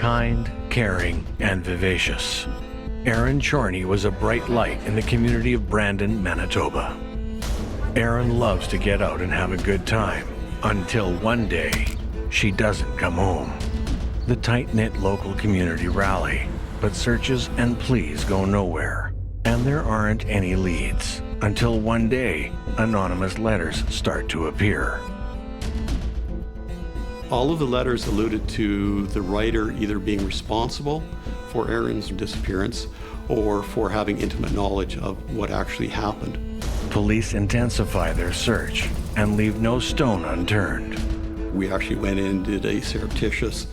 Kind, caring, and vivacious, Erin Charnie was a bright light in the community of Brandon, Manitoba. Erin loves to get out and have a good time, until one day, she doesn't come home. The tight-knit local community rally, but searches and pleas go nowhere, and there aren't any leads, until one day, anonymous letters start to appear. All of the letters alluded to the writer either being responsible for Erin's disappearance or for having intimate knowledge of what actually happened. Police intensify their search and leave no stone unturned. We actually went in and did a surreptitious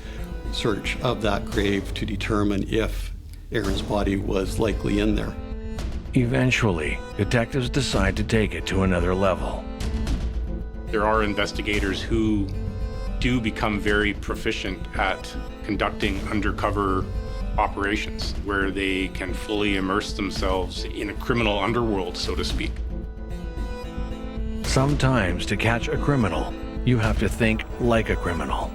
search of that grave to determine if Erin's body was likely in there. Eventually, detectives decide to take it to another level. There are investigators who do become very proficient at conducting undercover operations where they can fully immerse themselves in a criminal underworld, so to speak. Sometimes to catch a criminal, you have to think like a criminal.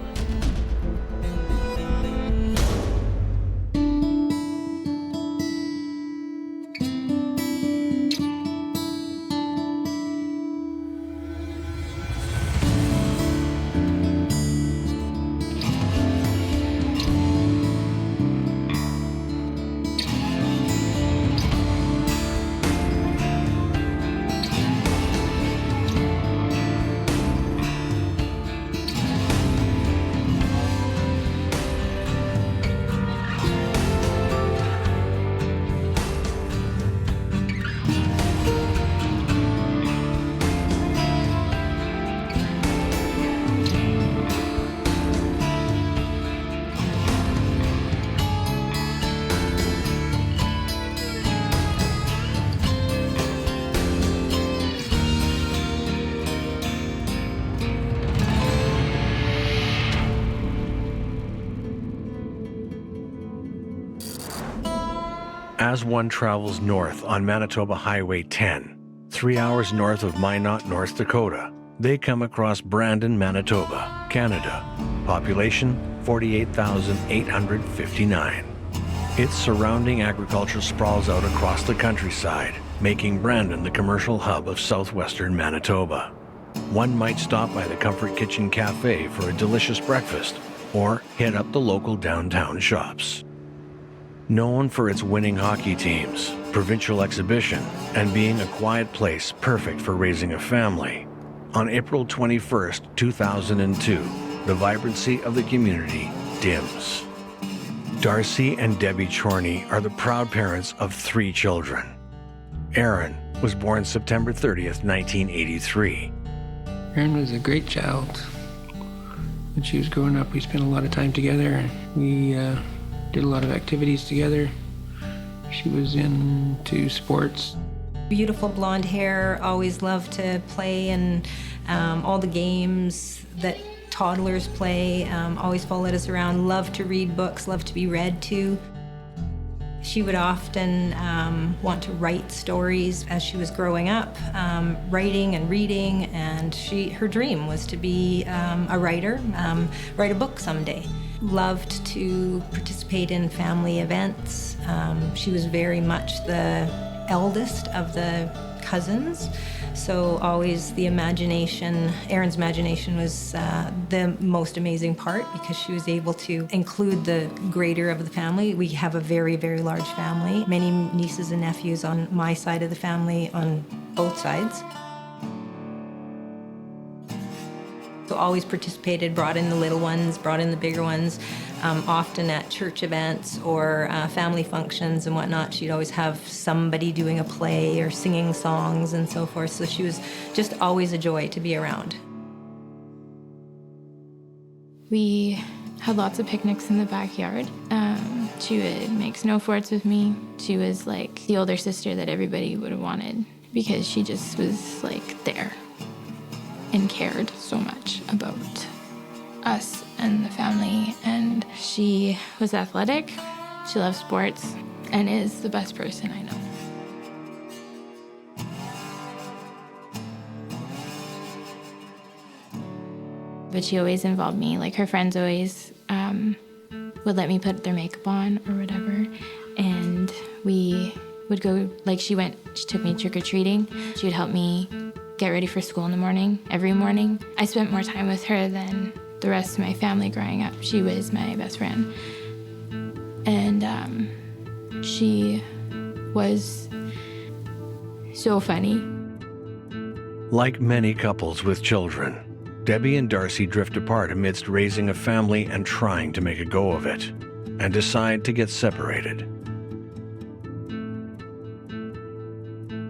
As one travels north on Manitoba Highway 10, 3 hours north of Minot, North Dakota, they come across Brandon, Manitoba, Canada. Population 48,859. Its surrounding agriculture sprawls out across the countryside, making Brandon the commercial hub of southwestern Manitoba. One might stop by the Comfort Kitchen Cafe for a delicious breakfast, or hit up the local downtown shops. Known for its winning hockey teams, provincial exhibition, and being a quiet place perfect for raising a family, on April 21st, 2002, the vibrancy of the community dims. Darcy and Debbie Charnie are the proud parents of 3 children. Erin was born September 30th, 1983. Erin was a great child. When she was growing up, we spent a lot of time together. We did a lot of activities together. She was into sports. Beautiful blonde hair, always loved to play and all the games that toddlers play, always followed us around, loved to read books, loved to be read to. She would often want to write stories as she was growing up, writing and reading, and her dream was to be a writer, write a book someday. Loved to participate in family events. She was very much the eldest of the cousins, so always the imagination, Erin's imagination was the most amazing part because she was able to include the greater of the family. We have a very, very large family, many nieces and nephews on my side of the family, on both sides. So always participated, brought in the little ones, brought in the bigger ones, often at church events or family functions and whatnot. She'd always have somebody doing a play or singing songs and so forth. So she was just always a joy to be around. We had lots of picnics in the backyard. She would make snow forts with me. She was like the older sister that everybody would have wanted because she just was like there and cared so much about us and the family. And she was athletic, she loved sports, and is the best person I know. But she always involved me. Like her friends always would let me put their makeup on or whatever. And we would go, like she took me trick-or-treating. She would help me get ready for school in the morning, every morning. I spent more time with her than the rest of my family growing up. She was my best friend. And she was so funny. Like many couples with children, Debbie and Darcy drift apart amidst raising a family and trying to make a go of it, and decide to get separated.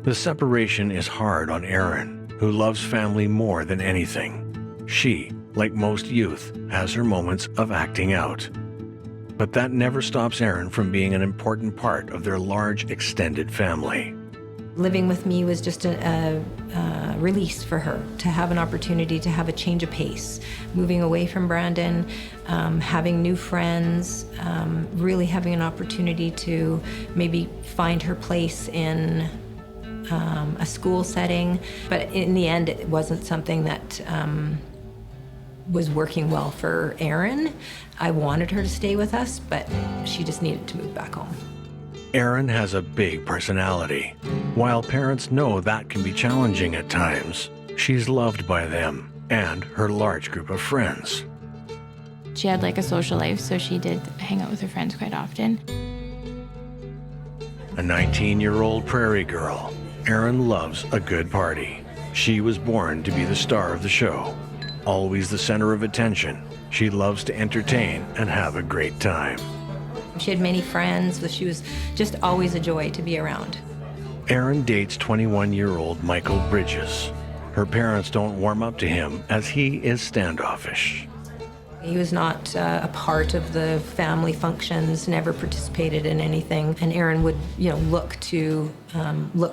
The separation is hard on Erin, who loves family more than anything. She, like most youth, has her moments of acting out. But that never stops Erin from being an important part of their large, extended family. Living with me was just a release for her, to have an opportunity to have a change of pace, moving away from Brandon, having new friends, really having an opportunity to maybe find her place in a school setting. But in the end, it wasn't something that was working well for Erin. I wanted her to stay with us, but she just needed to move back home. Erin has a big personality. While parents know that can be challenging at times, she's loved by them and her large group of friends. She had like a social life, so she did hang out with her friends quite often. A 19-year-old prairie girl, Erin loves a good party. She was born to be the star of the show. Always the center of attention, she loves to entertain and have a great time. She had many friends, so she was just always a joy to be around. Erin dates 21-year-old Michael Bridges. Her parents don't warm up to him as he is standoffish. He was not a part of the family functions, never participated in anything, and Erin would, look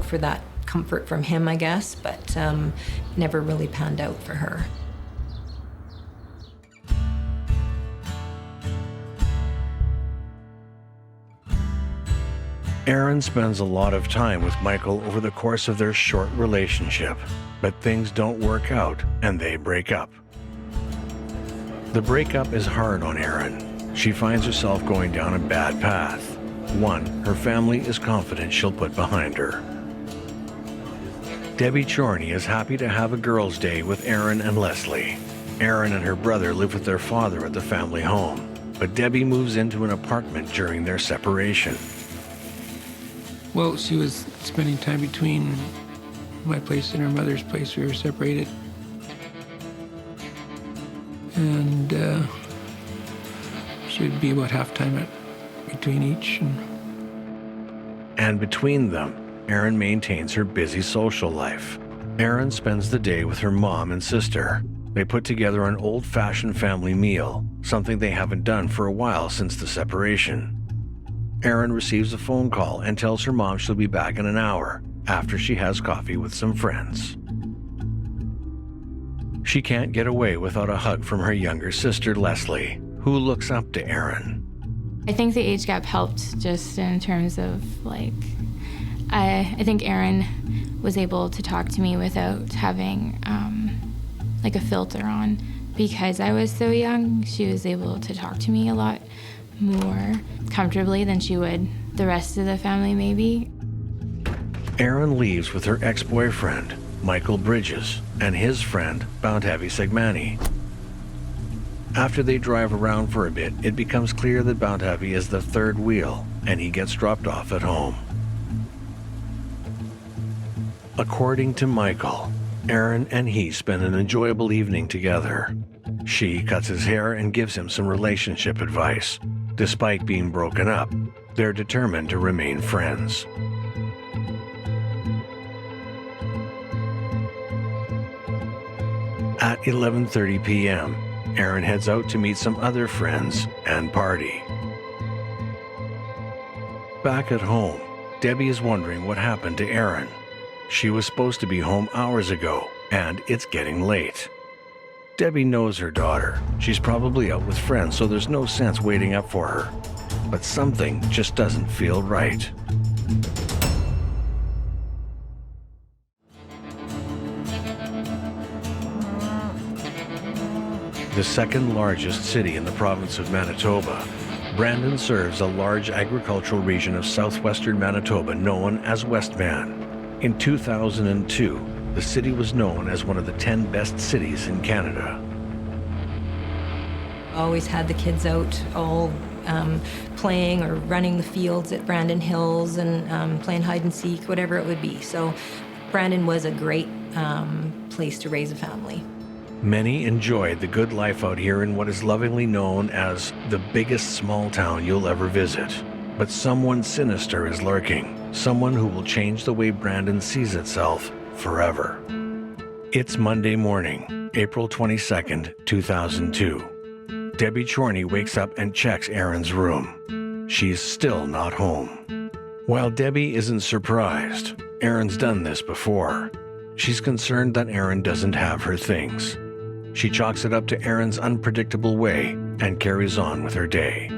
for that comfort from him, I guess, but never really panned out for her. Erin spends a lot of time with Michael over the course of their short relationship, but things don't work out and they break up. The breakup is hard on Erin. She finds herself going down a bad path, one her family is confident she'll put behind her. Debbie Charnie is happy to have a girls' day with Erin and Leslie. Erin and her brother live with their father at the family home, but Debbie moves into an apartment during their separation. Well, she was spending time between my place and her mother's place. We were separated. And she would be about half-time between each. And between them, Erin maintains her busy social life. Erin spends the day with her mom and sister. They put together an old-fashioned family meal, something they haven't done for a while since the separation. Erin receives a phone call and tells her mom she'll be back in an hour after she has coffee with some friends. She can't get away without a hug from her younger sister, Leslie, who looks up to Erin. I think the age gap helped just in terms of, I think Erin was able to talk to me without having, a filter on. Because I was so young, she was able to talk to me a lot more comfortably than she would the rest of the family, maybe. Erin leaves with her ex-boyfriend, Michael Bridges, and his friend, Bountavi Segmani. After they drive around for a bit, it becomes clear that Bountavi is the third wheel, and he gets dropped off at home. According to Michael, Erin and he spend an enjoyable evening together. She cuts his hair and gives him some relationship advice. Despite being broken up, they're determined to remain friends. At 11:30 p.m., Erin heads out to meet some other friends and party. Back at home, Debbie is wondering what happened to Erin. She was supposed to be home hours ago, and it's getting late. Debbie knows her daughter. She's probably out with friends, so there's no sense waiting up for her. But something just doesn't feel right. The second largest city in the province of Manitoba, Brandon serves a large agricultural region of southwestern Manitoba known as Westman. In 2002, the city was known as one of the 10 best cities in Canada. Always had the kids out all playing or running the fields at Brandon Hills and playing hide and seek, whatever it would be. So Brandon was a great place to raise a family. Many enjoyed the good life out here in what is lovingly known as the biggest small town you'll ever visit. But someone sinister is lurking, someone who will change the way Brandon sees itself forever. It's Monday morning, April 22nd, 2002. Debbie Charnie wakes up and checks Erin's room. She's still not home. While Debbie isn't surprised, Erin's done this before. She's concerned that Erin doesn't have her things. She chalks it up to Erin's unpredictable way and carries on with her day.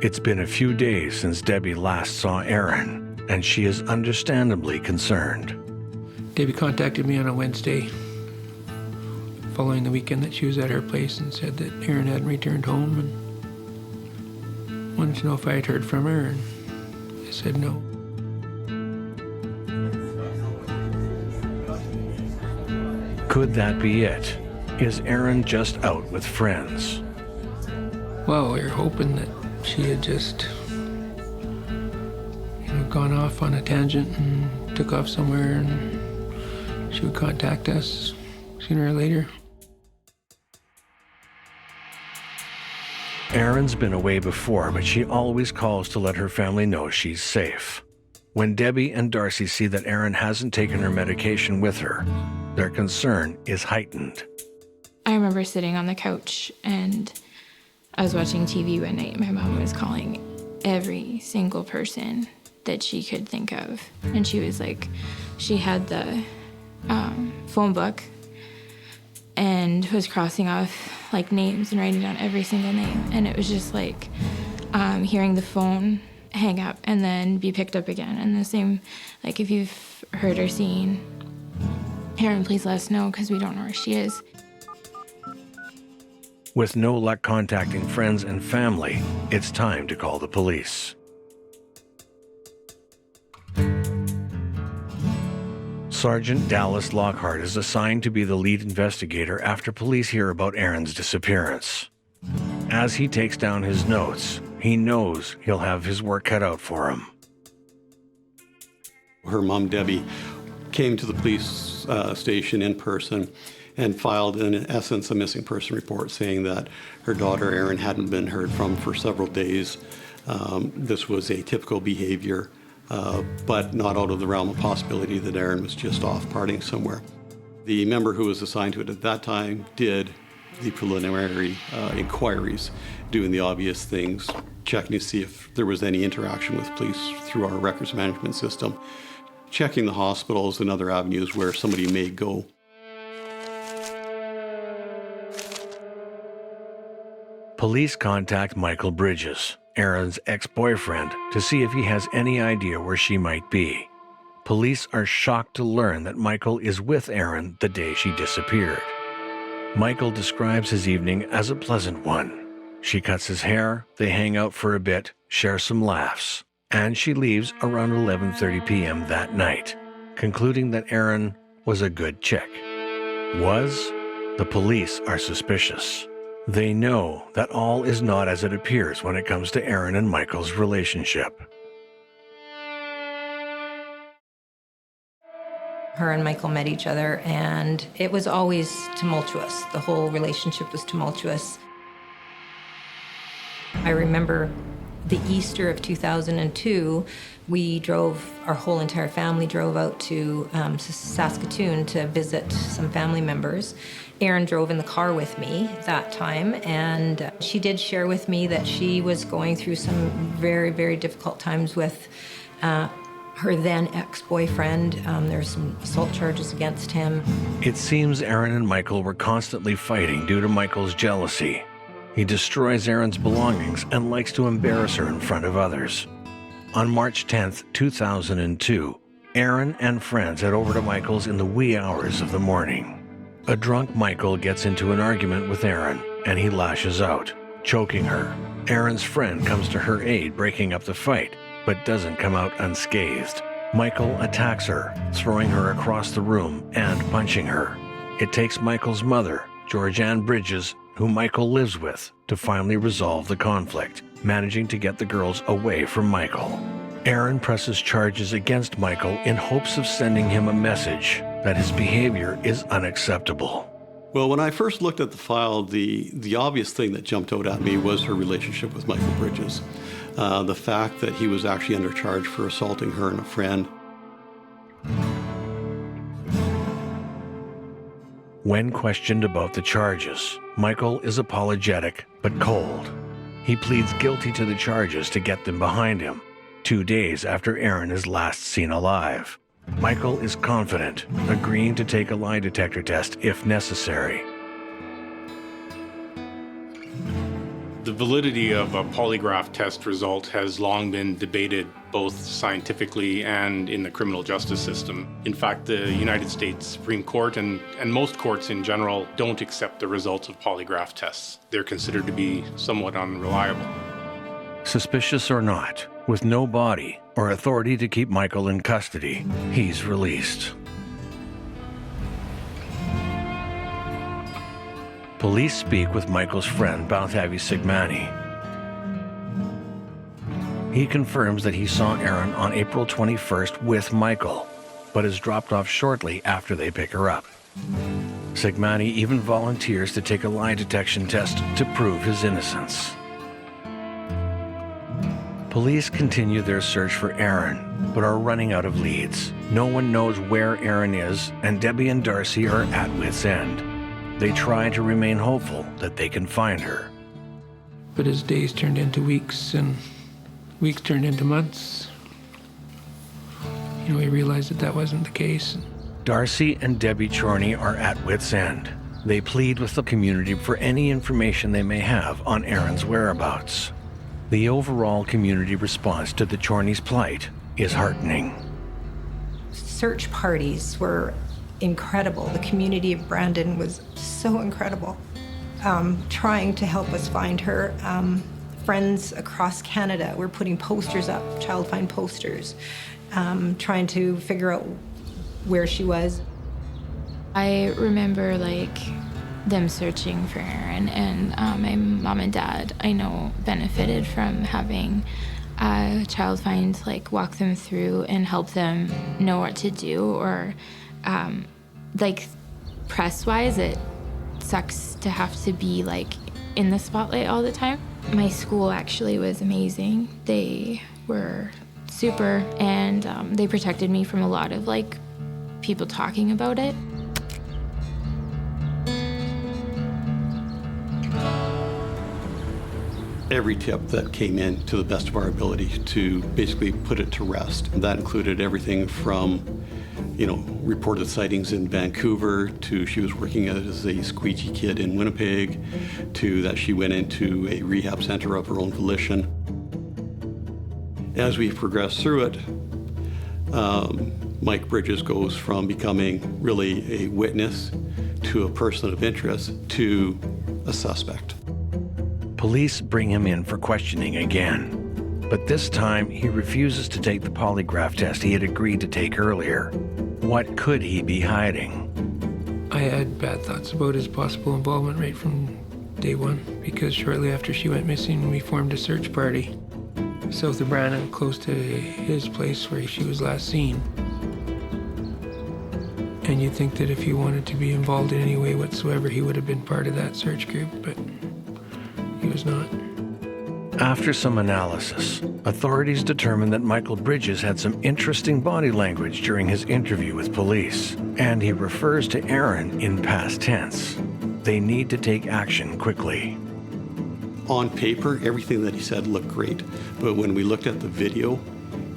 It's been a few days since Debbie last saw Erin, and she is understandably concerned. Debbie contacted me on a Wednesday following the weekend that she was at her place and said that Erin hadn't returned home and wanted to know if I had heard from her, and I said no. Could that be it? Is Erin just out with friends? Well, we were hoping that she had just, gone off on a tangent and took off somewhere, and she would contact us sooner or later. Erin's been away before, but she always calls to let her family know she's safe. When Debbie and Darcy see that Erin hasn't taken her medication with her, their concern is heightened. I remember sitting on the couch and I was watching TV one night. My mom was calling every single person that she could think of. And she was like, she had the phone book and was crossing off like names and writing down every single name. And it was just like hearing the phone hang up and then be picked up again. And the same, like if you've heard or seen Erin, please let us know because we don't know where she is. With no luck contacting friends and family, it's time to call the police. Sergeant Dallas Lockhart is assigned to be the lead investigator after police hear about Erin's disappearance. As he takes down his notes, he knows he'll have his work cut out for him. Her mom, Debbie, came to the police station in person and filed, in essence, a missing person report saying that her daughter, Erin, hadn't been heard from for several days. This was atypical behavior, but not out of the realm of possibility that Erin was just off partying somewhere. The member who was assigned to it at that time did the preliminary inquiries, doing the obvious things, checking to see if there was any interaction with police through our records management system, checking the hospitals and other avenues where somebody may go. Police contact Michael Bridges, Erin's ex-boyfriend, to see if he has any idea where she might be. Police are shocked to learn that Michael is with Erin the day she disappeared. Michael describes his evening as a pleasant one. She cuts his hair, they hang out for a bit, share some laughs, and she leaves around 11:30 p.m. that night, concluding that Erin was a good chick. The police are suspicious. They know that all is not as it appears when it comes to Erin and Michael's relationship. Her and Michael met each other, and it was always tumultuous. The whole relationship was tumultuous. I remember the Easter of 2002, our whole entire family drove out to Saskatoon to visit some family members. Erin drove in the car with me that time, and she did share with me that she was going through some very, very difficult times with her then ex-boyfriend. There's some assault charges against him. It seems Erin and Michael were constantly fighting due to Michael's jealousy. He destroys Erin's belongings and likes to embarrass her in front of others. On March 10th, 2002, Erin and friends head over to Michael's in the wee hours of the morning. A drunk Michael gets into an argument with Erin, and he lashes out, choking her. Erin's friend comes to her aid, breaking up the fight, but doesn't come out unscathed. Michael attacks her, throwing her across the room and punching her. It takes Michael's mother, Georgianne Bridges, who Michael lives with, to finally resolve the conflict, managing to get the girls away from Michael. Erin presses charges against Michael in hopes of sending him a message that his behavior is unacceptable. Well, when I first looked at the file, the obvious thing that jumped out at me was her relationship with Michael Bridges. The fact that he was actually under charge for assaulting her and a friend. When questioned about the charges, Michael is apologetic but cold. He pleads guilty to the charges to get them behind him, 2 days after Erin is last seen alive. Michael is confident, agreeing to take a lie detector test if necessary. The validity of a polygraph test result has long been debated both scientifically and in the criminal justice system. In fact, the United States Supreme Court and most courts in general don't accept the results of polygraph tests. They're considered to be somewhat unreliable. Suspicious or not, with no body or authority to keep Michael in custody, he's released. Police speak with Michael's friend, Balthavi Sigmani. He confirms that he saw Erin on April 21st with Michael, but is dropped off shortly after they pick her up. Sigmani even volunteers to take a lie detection test to prove his innocence. Police continue their search for Erin, but are running out of leads. No one knows where Erin is, and Debbie and Darcy are at wit's end. They try to remain hopeful that they can find her. But as days turned into weeks and weeks turned into months, we realized that wasn't the case. Darcy and Debbie Charnie are at wit's end. They plead with the community for any information they may have on Erin's whereabouts. The overall community response to the Charnies' plight is heartening. Search parties were incredible. The community of Brandon was so incredible, trying to help us find her. Friends across Canada were putting posters up, child find posters, trying to figure out where she was. I remember them searching for Erin, and my mom and dad, I know, benefited from having child find walk them through and help them know what to do, or press-wise, it sucks to have to be in the spotlight all the time. My school actually was amazing. They were super, and they protected me from a lot of people talking about it. Every tip that came in to the best of our ability to basically put it to rest. That included everything from, reported sightings in Vancouver, to she was working as a squeegee kid in Winnipeg, to that she went into a rehab center of her own volition. As we progressed through it, Mike Bridges goes from becoming really a witness to a person of interest to a suspect. Police bring him in for questioning again, but this time he refuses to take the polygraph test he had agreed to take earlier. What could he be hiding? I had bad thoughts about his possible involvement right from day one, because shortly after she went missing, we formed a search party south of Brandon, close to his place where she was last seen. And you'd think that if he wanted to be involved in any way whatsoever, he would have been part of that search group, but he was not. After some analysis, authorities determined that Michael Bridges had some interesting body language during his interview with police, and he refers to Erin in past tense. They need to take action quickly. On paper, everything that he said looked great, but when we looked at the video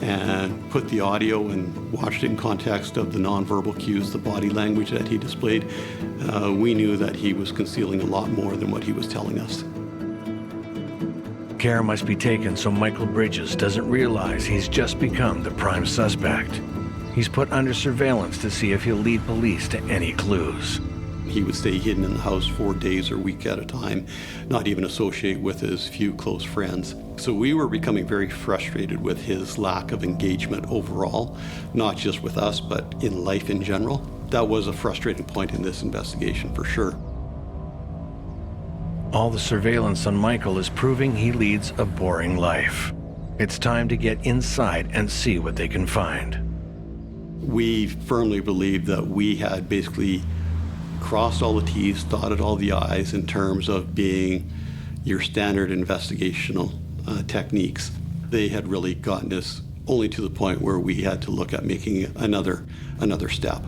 and put the audio and watched it in context of the nonverbal cues, the body language that he displayed, we knew that he was concealing a lot more than what he was telling us. Care must be taken so Michael Bridges doesn't realize he's just become the prime suspect. He's put under surveillance to see if he'll lead police to any clues. He would stay hidden in the house for days or weeks at a time, not even associate with his few close friends. So we were becoming very frustrated with his lack of engagement overall, not just with us, but in life in general. That was a frustrating point in this investigation for sure. All the surveillance on Michael is proving he leads a boring life. It's time to get inside and see what they can find. We firmly believe that we had basically crossed all the T's, dotted all the I's in terms of being your standard investigational techniques. They had really gotten us only to the point where we had to look at making another step.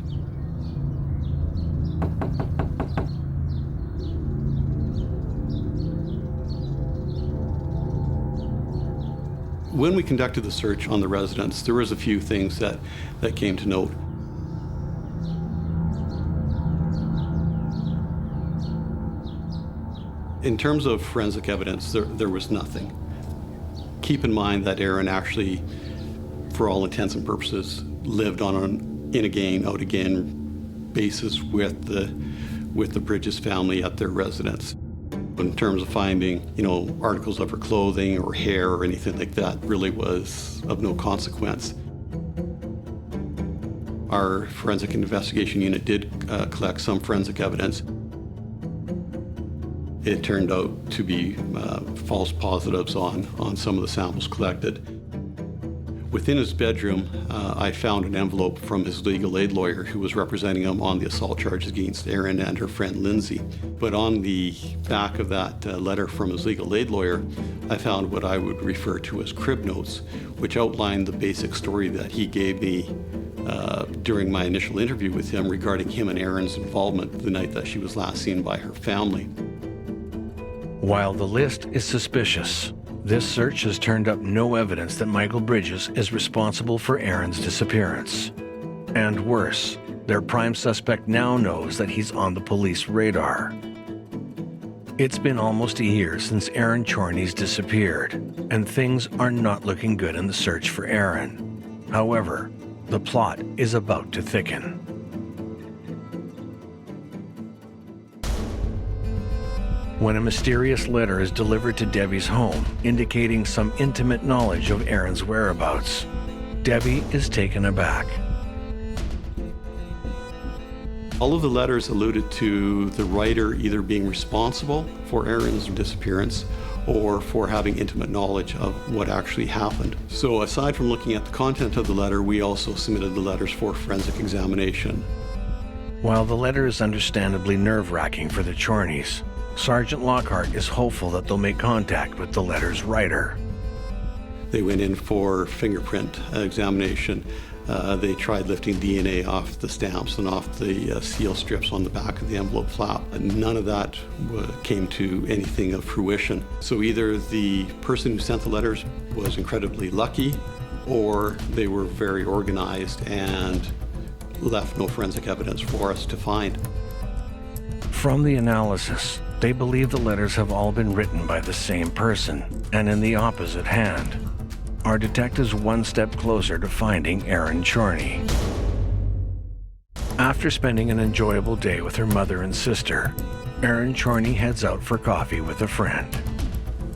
When we conducted the search on the residence, there was a few things that came to note. In terms of forensic evidence, there was nothing. Keep in mind that Aaron actually, for all intents and purposes, lived on an in-again, out-again basis with the Bridges family at their residence. In terms of finding, articles of her clothing or hair or anything like that really was of no consequence. Our forensic investigation unit did collect some forensic evidence. It turned out to be false positives on some of the samples collected. Within his bedroom, I found an envelope from his legal aid lawyer who was representing him on the assault charges against Erin and her friend Lindsay. But on the back of that letter from his legal aid lawyer, I found what I would refer to as crib notes, which outlined the basic story that he gave me during my initial interview with him regarding him and Erin's involvement the night that she was last seen by her family. While the list is suspicious, this search has turned up no evidence that Michael Bridges is responsible for Erin's disappearance. And worse, their prime suspect now knows that he's on the police radar. It's been almost a year since Erin Charnie's disappeared, and things are not looking good in the search for Erin. However, the plot is about to thicken. When a mysterious letter is delivered to Debbie's home, indicating some intimate knowledge of Erin's whereabouts, Debbie is taken aback. All of the letters alluded to the writer either being responsible for Erin's disappearance or for having intimate knowledge of what actually happened. So aside from looking at the content of the letter, we also submitted the letters for forensic examination. While the letter is understandably nerve-wracking for the Charnies, Sergeant Lockhart is hopeful that they'll make contact with the letter's writer. They went in for fingerprint examination. They tried lifting DNA off the stamps and off the seal strips on the back of the envelope flap. None of that came to anything of fruition. So either the person who sent the letters was incredibly lucky, or they were very organized and left no forensic evidence for us to find. From the analysis, they believe the letters have all been written by the same person and in the opposite hand. Our detectives one step closer to finding Erin Charnie. After spending an enjoyable day with her mother and sister, Erin Charnie heads out for coffee with a friend.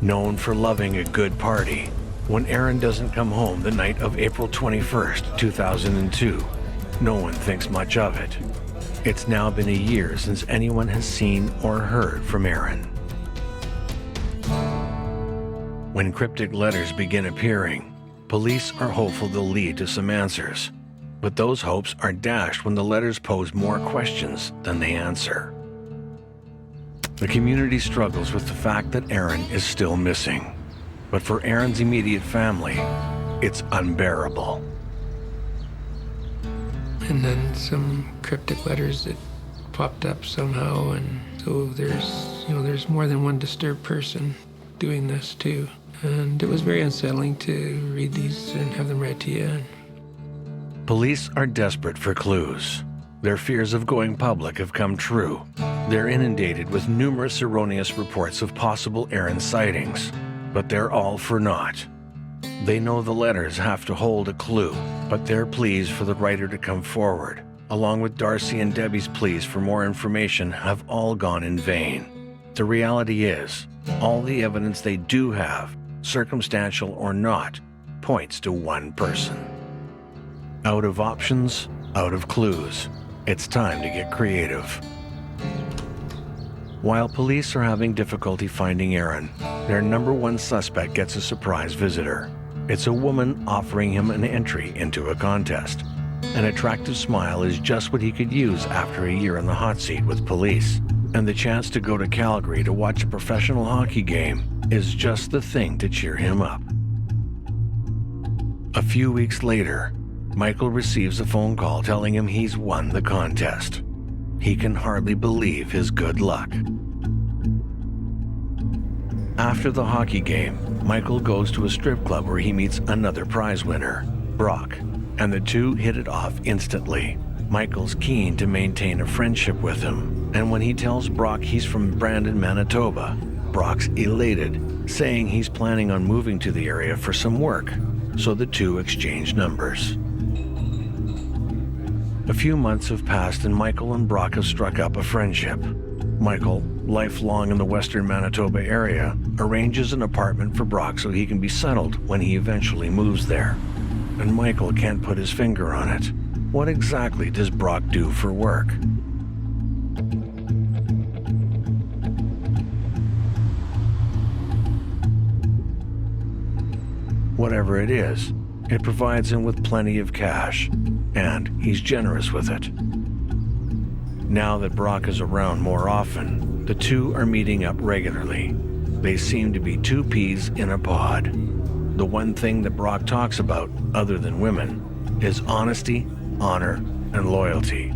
Known for loving a good party, when Erin doesn't come home the night of April 21st, 2002, no one thinks much of it. It's now been a year since anyone has seen or heard from Erin. When cryptic letters begin appearing, police are hopeful they'll lead to some answers. But those hopes are dashed when the letters pose more questions than they answer. The community struggles with the fact that Erin is still missing. But for Erin's immediate family, it's unbearable. And then some cryptic letters that popped up somehow, and so there's more than one disturbed person doing this too. And it was very unsettling to read these and have them read to you. Police are desperate for clues. Their fears of going public have come true. They're inundated with numerous erroneous reports of possible Erin sightings, but they're all for naught. They know the letters have to hold a clue, but their pleas for the writer to come forward along with Darcy and Debbie's pleas for more information, have all gone in vain. The reality is, all the evidence they do have, circumstantial or not, points to one person. Out of options, out of clues. It's time to get creative. While police are having difficulty finding Aaron, their number one suspect gets a surprise visitor. It's a woman offering him an entry into a contest. An attractive smile is just what he could use after a year in the hot seat with police. And the chance to go to Calgary to watch a professional hockey game is just the thing to cheer him up. A few weeks later, Michael receives a phone call telling him he's won the contest. He can hardly believe his good luck. After the hockey game, Michael goes to a strip club where he meets another prize winner, Brock, and the two hit it off instantly. Michael's keen to maintain a friendship with him, and when he tells Brock he's from Brandon, Manitoba, Brock's elated, saying he's planning on moving to the area for some work, so the two exchange numbers. A few months have passed and Michael and Brock have struck up a friendship. Michael, lifelong in the western Manitoba area, arranges an apartment for Brock so he can be settled when he eventually moves there. And Michael can't put his finger on it. What exactly does Brock do for work? Whatever it is, it provides him with plenty of cash, and he's generous with it. Now that Brock is around more often, the two are meeting up regularly. They seem to be two peas in a pod. The one thing that Brock talks about, other than women, is honesty, honor, and loyalty.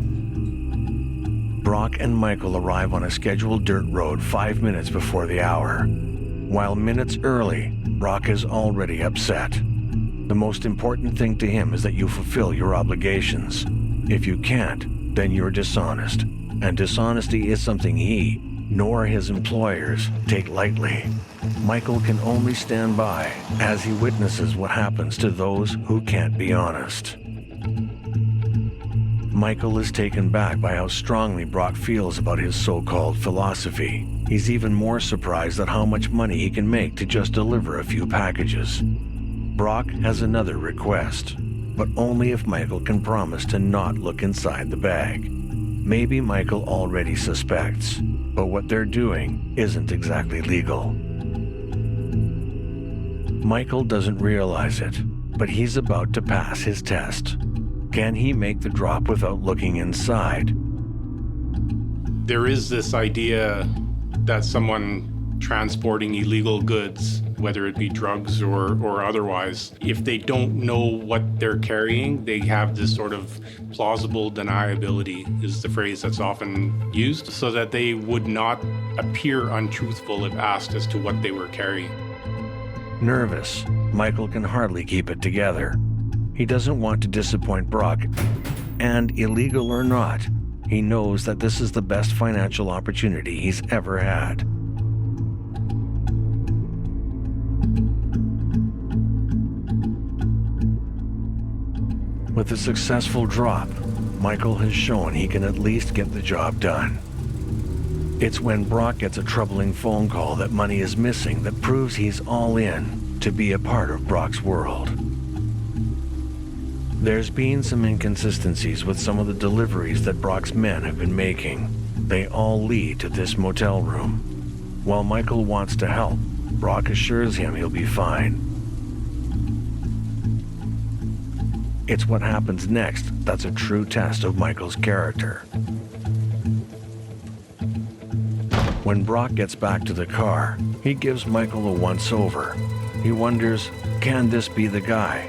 Brock and Michael arrive on a scheduled dirt road 5 minutes before the hour. While minutes early, Brock is already upset. The most important thing to him is that you fulfill your obligations. If you can't, then you're dishonest. And dishonesty is something he, nor his employers, take lightly. Michael can only stand by as he witnesses what happens to those who can't be honest. Michael is taken back by how strongly Brock feels about his so-called philosophy. He's even more surprised at how much money he can make to just deliver a few packages. Brock has another request, but only if Michael can promise to not look inside the bag. Maybe Michael already suspects, but what they're doing isn't exactly legal. Michael doesn't realize it, but he's about to pass his test. Can he make the drop without looking inside? There is this idea that someone transporting illegal goods, whether it be drugs or otherwise, if they don't know what they're carrying, they have this sort of plausible deniability, is the phrase that's often used, so that they would not appear untruthful if asked as to what they were carrying. Nervous, Michael can hardly keep it together. He doesn't want to disappoint Brock, and illegal or not, he knows that this is the best financial opportunity he's ever had. With a successful drop, Michael has shown he can at least get the job done. It's when Brock gets a troubling phone call that money is missing that proves he's all in to be a part of Brock's world. There's been some inconsistencies with some of the deliveries that Brock's men have been making. They all lead to this motel room. While Michael wants to help, Brock assures him he'll be fine. It's what happens next that's a true test of Michael's character. When Brock gets back to the car, he gives Michael a once-over. He wonders, can this be the guy?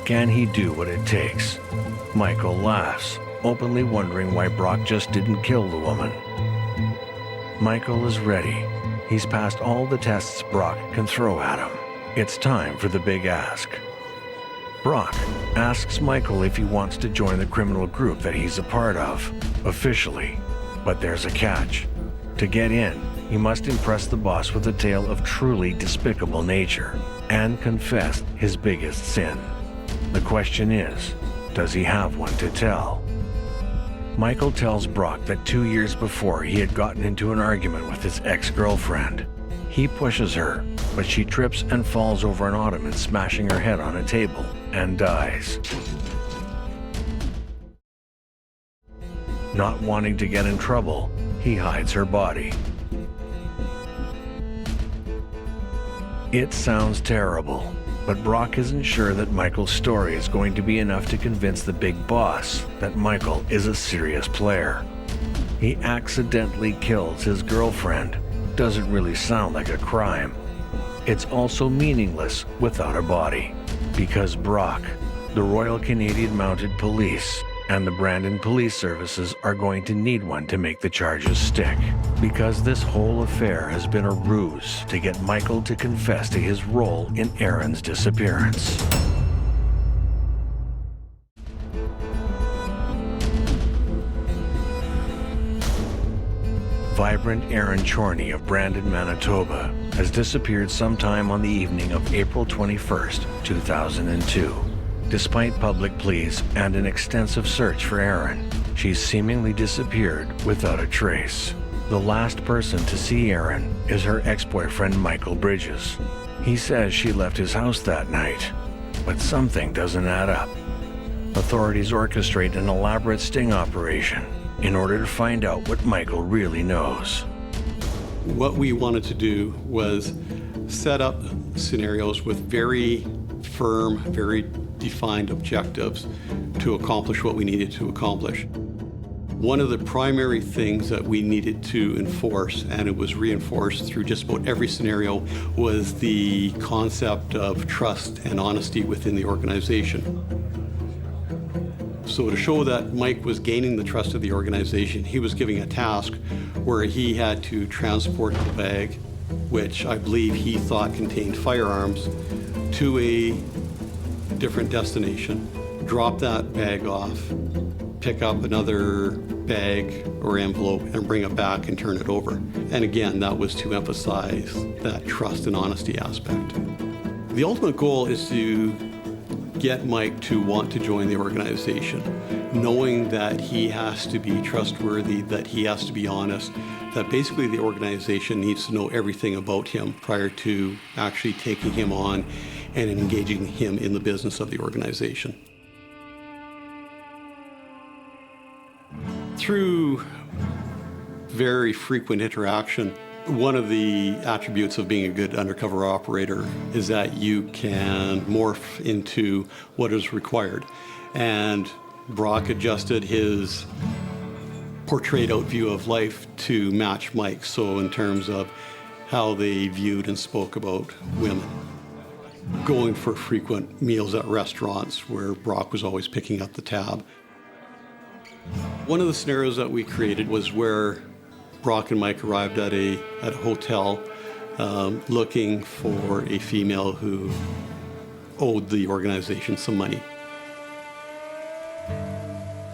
Can he do what it takes? Michael laughs, openly wondering why Brock just didn't kill the woman. Michael is ready. He's passed all the tests Brock can throw at him. It's time for the big ask. Brock asks Michael if he wants to join the criminal group that he's a part of, officially. But there's a catch. To get in, he must impress the boss with a tale of truly despicable nature and confess his biggest sin. The question is, does he have one to tell? Michael tells Brock that 2 years before he had gotten into an argument with his ex-girlfriend. He pushes her, but she trips and falls over an ottoman, smashing her head on a table, and dies. Not wanting to get in trouble, he hides her body. It sounds terrible, but Brock isn't sure that Michael's story is going to be enough to convince the big boss that Michael is a serious player. He accidentally kills his girlfriend. Doesn't really sound like a crime. It's also meaningless without a body, because Brock, the Royal Canadian Mounted Police, and the Brandon Police Services are going to need one to make the charges stick, because this whole affair has been a ruse to get Michael to confess to his role in Erin's disappearance. Vibrant Erin Charnie of Brandon, Manitoba, has disappeared sometime on the evening of April 21st, 2002. Despite public pleas and an extensive search for Erin, she's seemingly disappeared without a trace. The last person to see Erin is her ex-boyfriend Michael Bridges. He says she left his house that night, but something doesn't add up. Authorities orchestrate an elaborate sting operation in order to find out what Michael really knows. What we wanted to do was set up scenarios with very firm, very defined objectives to accomplish what we needed to accomplish. One of the primary things that we needed to enforce, and it was reinforced through just about every scenario, was the concept of trust and honesty within the organization. So to show that Mike was gaining the trust of the organization, he was giving a task where he had to transport the bag, which I believe he thought contained firearms, to a different destination, drop that bag off, pick up another bag or envelope and bring it back and turn it over. And again, that was to emphasize that trust and honesty aspect. The ultimate goal is to get Mike to want to join the organization, knowing that he has to be trustworthy, that he has to be honest, that basically the organization needs to know everything about him prior to actually taking him on and engaging him in the business of the organization. Through very frequent interaction, one of the attributes of being a good undercover operator is that you can morph into what is required. And Brock adjusted his portrayed out view of life to match Mike's, so in terms of how they viewed and spoke about women. Going for frequent meals at restaurants where Brock was always picking up the tab. One of the scenarios that we created was where Brock and Mike arrived at a hotel looking for a female who owed the organization some money.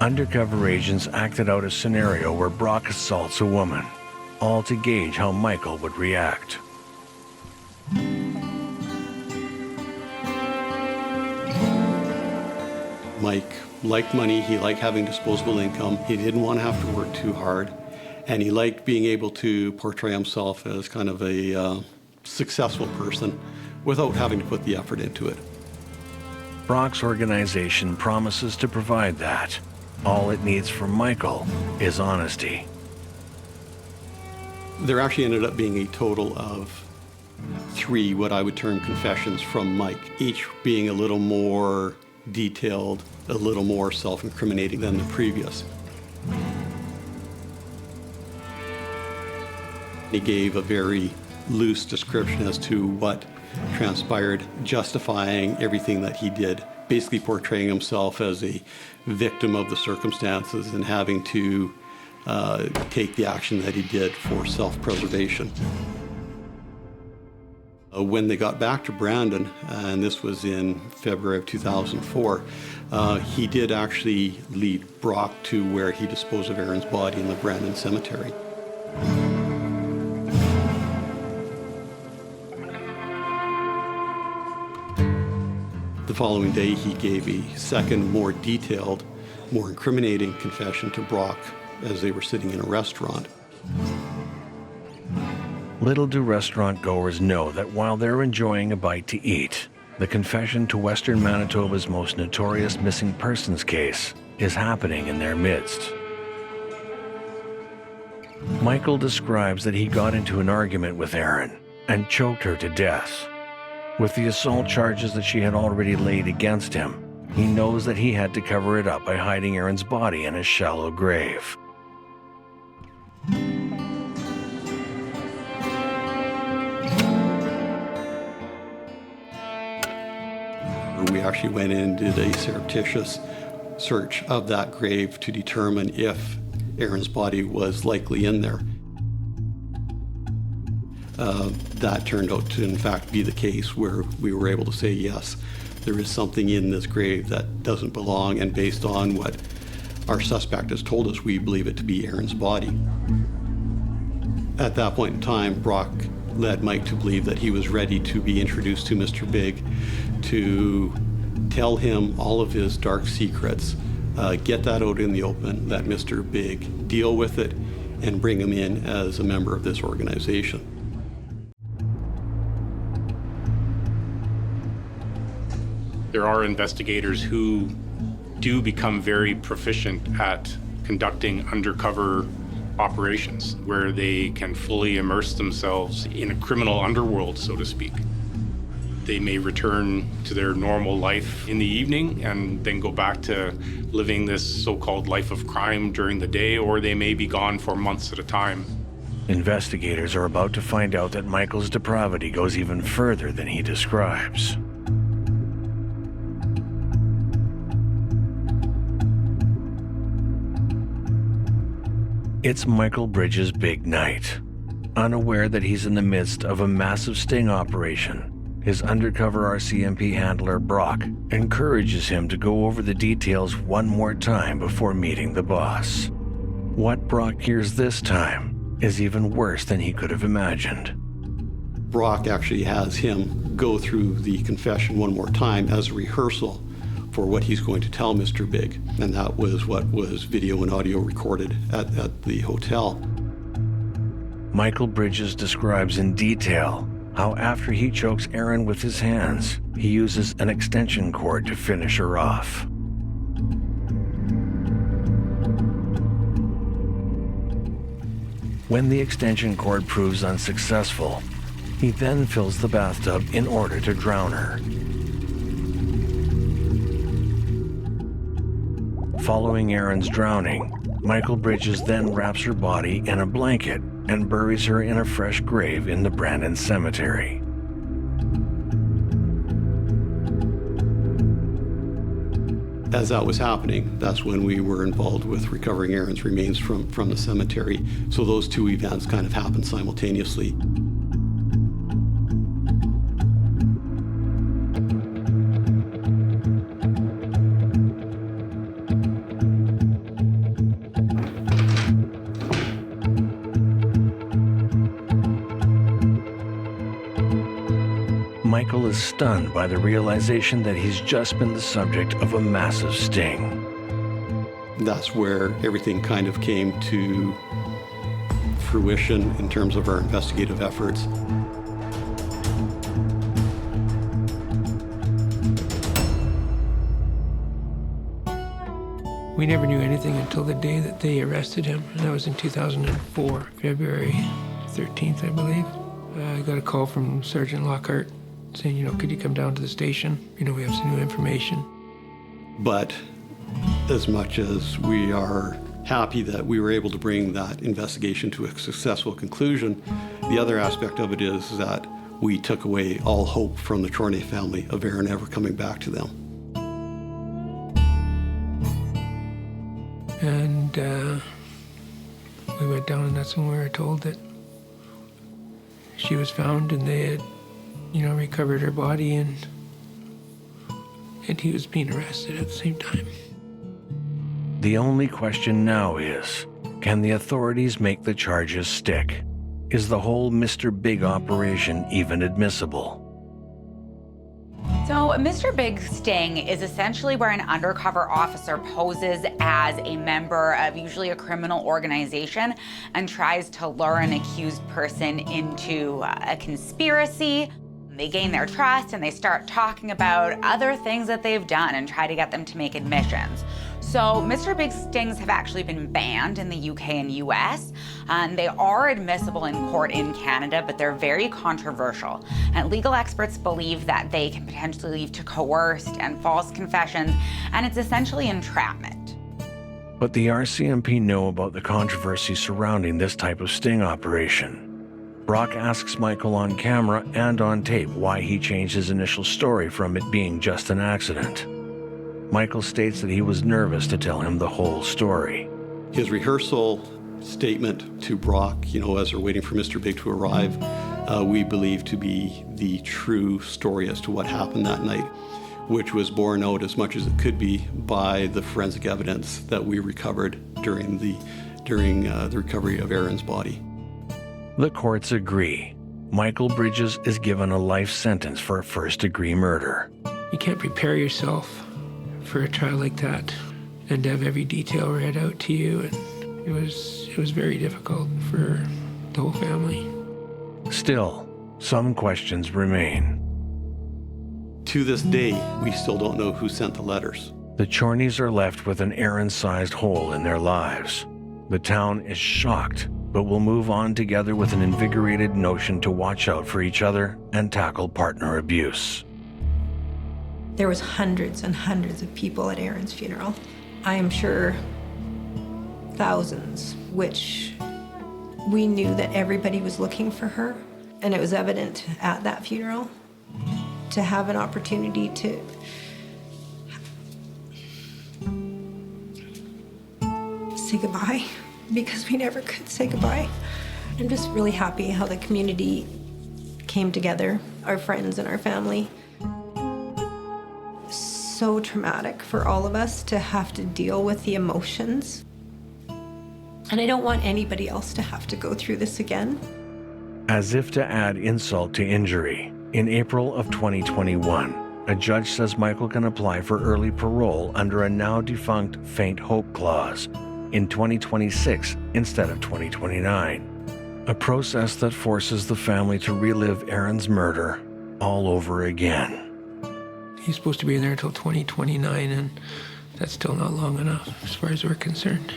Undercover agents acted out a scenario where Brock assaults a woman, all to gauge how Michael would react. Mike liked money, he liked having disposable income, he didn't want to have to work too hard, and he liked being able to portray himself as kind of a successful person without having to put the effort into it. Brock's organization promises to provide that. All it needs from Michael is honesty. There actually ended up being a total of 3 what I would term confessions from Mike, each being a little more detailed, a little more self-incriminating than the previous. He gave a very loose description as to what transpired, justifying everything that he did, basically portraying himself as a victim of the circumstances and having to take the action that he did for self-preservation. When they got back to Brandon, and this was in February of 2004, he did actually lead Brock to where he disposed of Erin's body in the Brandon cemetery. The following day, he gave a second, more detailed more incriminating confession to Brock as they were sitting in a restaurant. Little do restaurant goers know that while they're enjoying a bite to eat, the confession to Western Manitoba's most notorious missing persons case is happening in their midst. Michael describes that he got into an argument with Erin and choked her to death. With the assault charges that she had already laid against him, he knows that he had to cover it up by hiding Erin's body in a shallow grave. We actually went in and did a surreptitious search of that grave to determine if Erin's body was likely in there. That turned out to, in fact, be the case, where we were able to say, yes, there is something in this grave that doesn't belong, and based on what our suspect has told us, we believe it to be Erin's body. At that point in time, Brock led Mike to believe that he was ready to be introduced to Mr. Big, to tell him all of his dark secrets, get that out in the open, let Mr. Big deal with it, and bring him in as a member of this organization. There are investigators who do become very proficient at conducting undercover operations where they can fully immerse themselves in a criminal underworld, so to speak. They may return to their normal life in the evening and then go back to living this so-called life of crime during the day, or they may be gone for months at a time. Investigators are about to find out that Michael's depravity goes even further than he describes. It's Michael Bridges' big night. Unaware that he's in the midst of a massive sting operation, his undercover RCMP handler, Brock, encourages him to go over the details one more time before meeting the boss. What Brock hears this time is even worse than he could have imagined. Brock actually has him go through the confession one more time as a rehearsal for what he's going to tell Mr. Big, and that was what was video and audio recorded at the hotel. Michael Bridges describes in detail how after he chokes Erin with his hands, he uses an extension cord to finish her off. When the extension cord proves unsuccessful, he then fills the bathtub in order to drown her. Following Erin's drowning, Michael Bridges then wraps her body in a blanket and buries her in a fresh grave in the Brandon Cemetery. As that was happening, that's when we were involved with recovering Erin's remains from the cemetery. So those two events kind of happened simultaneously. Michael is stunned by the realization that he's just been the subject of a massive sting. That's where everything kind of came to fruition in terms of our investigative efforts. We never knew anything until the day that they arrested him, and that was in 2004, February 13th, I believe. I got a call from Sergeant Lockhart saying, could you come down to the station? We have some new information. But as much as we are happy that we were able to bring that investigation to a successful conclusion, the other aspect of it is that we took away all hope from the Charnie family of Erin ever coming back to them. And we went down, and that's when we were told that she was found, and they had, recovered her body, and he was being arrested at the same time. The only question now is, can the authorities make the charges stick? Is the whole Mr. Big operation even admissible? So Mr. Big Sting is essentially where an undercover officer poses as a member of usually a criminal organization and tries to lure an accused person into a conspiracy. They gain their trust and they start talking about other things that they've done and try to get them to make admissions. So Mr. Big Stings have actually been banned in the UK and US, and they are admissible in court in Canada, but they're very controversial. And legal experts believe that they can potentially lead to coerced and false confessions, and it's essentially entrapment. But the RCMP know about the controversy surrounding this type of sting operation. Brock asks Michael on camera and on tape why he changed his initial story from it being just an accident. Michael states that he was nervous to tell him the whole story. His rehearsal statement to Brock, as they're waiting for Mr. Big to arrive, we believe to be the true story as to what happened that night, which was borne out as much as it could be by the forensic evidence that we recovered during the recovery of Aaron's body. The courts agree. Michael Bridges is given a life sentence for a first-degree murder. You can't prepare yourself for a trial like that and to have every detail read out to you. And it was very difficult for the whole family. Still, some questions remain. To this day, we still don't know who sent the letters. The Charnies are left with an Aaron-sized hole in their lives. The town is shocked, but will move on together with an invigorated notion to watch out for each other and tackle partner abuse. There was hundreds and hundreds of people at Aaron's funeral. I am sure thousands, which we knew that everybody was looking for her. And it was evident at that funeral to have an opportunity to say goodbye, because we never could say goodbye. I'm just really happy how the community came together, our friends and our family. So traumatic for all of us to have to deal with the emotions. And I don't want anybody else to have to go through this again. As if to add insult to injury, in April of 2021, a judge says Michael can apply for early parole under a now defunct faint hope clause in 2026 instead of 2029. A process that forces the family to relive Aaron's murder all over again. He's supposed to be in there until 2029, and that's still not long enough as far as we're concerned.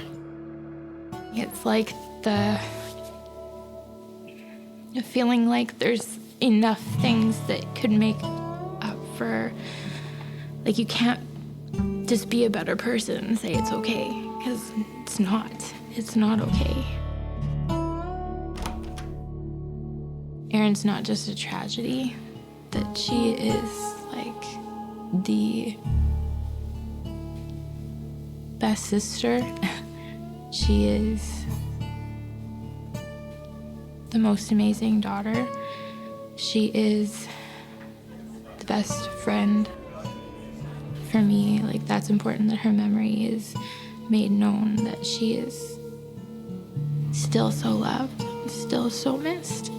It's like the feeling like there's enough things that could make up for, like, you can't just be a better person and say it's okay, because it's not okay. Erin's not just a tragedy, that she is like the best sister. She is the most amazing daughter. She is the best friend for me. Like, that's important that her memory is made known, that she is still so loved, still so missed.